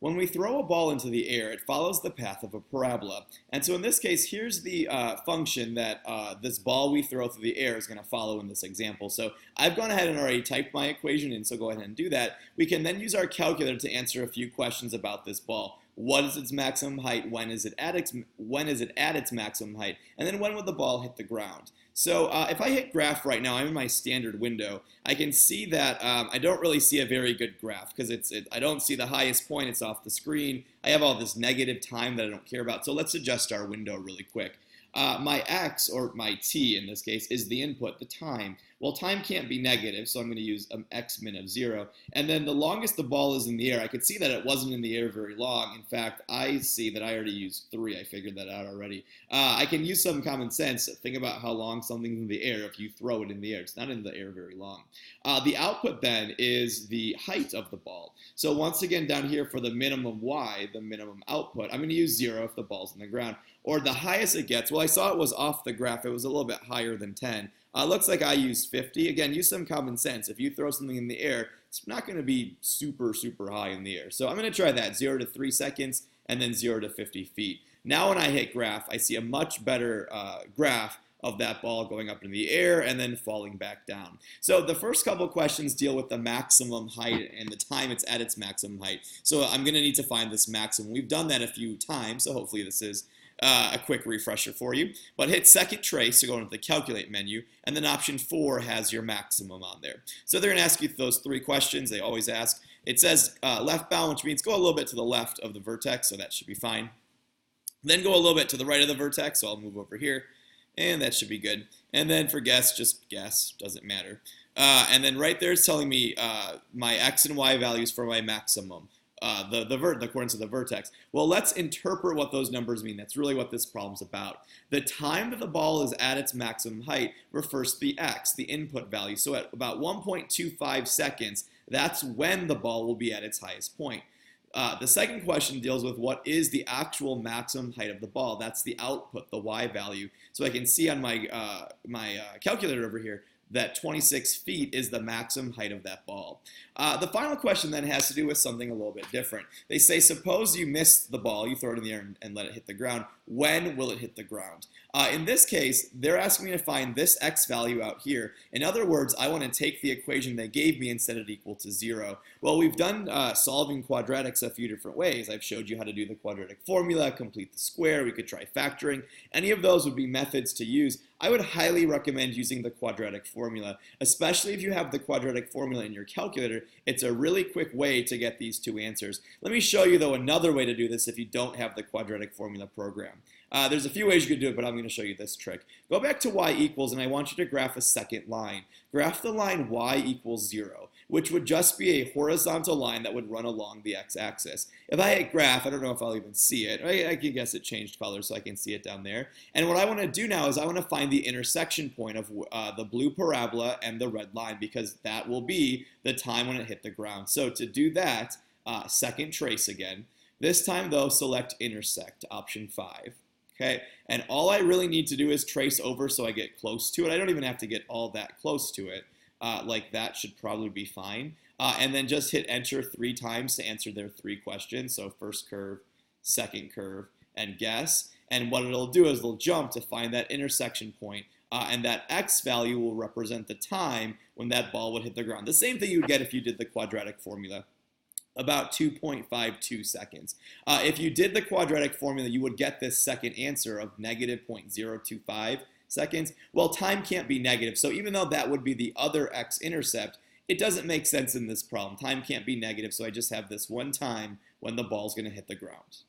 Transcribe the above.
When we throw a ball into the air, it follows the path of a parabola. And so in this case, here's the function that this ball we throw through the air is going to follow in this example. So I've gone ahead and already typed my equation in, so go ahead and do that. We can then use our calculator to answer a few questions about this ball. What is its maximum height? When is it at its maximum height? And then when will the ball hit the ground? So if I hit graph right now, I'm in my standard window. I can see that I don't really see a very good graph because I don't see the highest point. It's off the screen. I have all this negative time that I don't care about. So let's adjust our window really quick. My x, or my t in this case, is the input, the time. Well, time can't be negative, so I'm going to use x min of 0. And then the longest the ball is in the air, I could see that it wasn't in the air very long. In fact, I see that I already used 3. I figured that out already. I can use some common sense. Think about how long something's in the air if you throw it in the air. It's not in the air very long. The output then is the height of the ball. So once again, down here for the minimum y, the minimum output, I'm going to use 0 if the ball's on the ground. Or the highest it gets, well, I saw it was off the graph. It was a little bit higher than 10. Looks like I used 50. Again, use some common sense. If you throw something in the air, it's not going to be super, super high in the air. So I'm going to try that, 0 to 3 seconds, and then 0 to 50 feet. Now when I hit graph, I see a much better graph of that ball going up in the air and then falling back down. So the first couple questions deal with the maximum height and the time it's at its maximum height. So I'm going to need to find this maximum. We've done that a few times, so hopefully this is a quick refresher for you. But hit second trace to go into the calculate menu, and then option 4 has your maximum on there. So they're going to ask you those 3 questions. They always ask. It says left bound, which means go a little bit to the left of the vertex, so that should be fine. Then go a little bit to the right of the vertex, so I'll move over here, and that should be good. And then for guess, just guess, doesn't matter. And then right there is telling me my x and y values for my maximum. According to the vertex. Well, let's interpret what those numbers mean. That's really what this problem's about. The time that the ball is at its maximum height refers to the x, the input value. So at about 1.25 seconds, that's when the ball will be at its highest point. The second question deals with what is the actual maximum height of the ball. That's the output, the y value. So I can see on my calculator over here that 26 feet is the maximum height of that ball. The final question then has to do with something a little bit different. They say, suppose you missed the ball, you throw it in the air and let it hit the ground. When will it hit the ground? In this case, they're asking me to find this x value out here. In other words, I want to take the equation they gave me and set it equal to 0. Well, we've done solving quadratics a few different ways. I've showed you how to do the quadratic formula, complete the square. We could try factoring. Any of those would be methods to use. I would highly recommend using the quadratic formula, especially if you have the quadratic formula in your calculator. It's a really quick way to get these 2 answers. Let me show you, though, another way to do this if you don't have the quadratic formula program. There's a few ways you could do it, but I'm going to show you this trick. Go back to y equals, and I want you to graph a second line. Graph the line y equals 0, which would just be a horizontal line that would run along the x-axis. If I hit graph, I don't know if I'll even see it. I can guess it changed color, so I can see it down there. And what I want to do now is I want to find the intersection point of the blue parabola and the red line, because that will be the time when it hit the ground. So to do that, second trace again. This time, though, select intersect, option 5. Okay, and all I really need to do is trace over so I get close to it. I don't even have to get all that close to it. Like that should probably be fine. And then just hit enter 3 times to answer their 3 questions. So first curve, second curve, and guess. And what it'll do is it'll jump to find that intersection point. And that x value will represent the time when that ball would hit the ground. The same thing you would get if you did the quadratic formula. About 2.52 seconds. If you did the quadratic formula, you would get this second answer of negative 0.025 seconds. Well, time can't be negative, so even though that would be the other x-intercept, it doesn't make sense in this problem. Time can't be negative, so I just have this one time when the ball's going to hit the ground.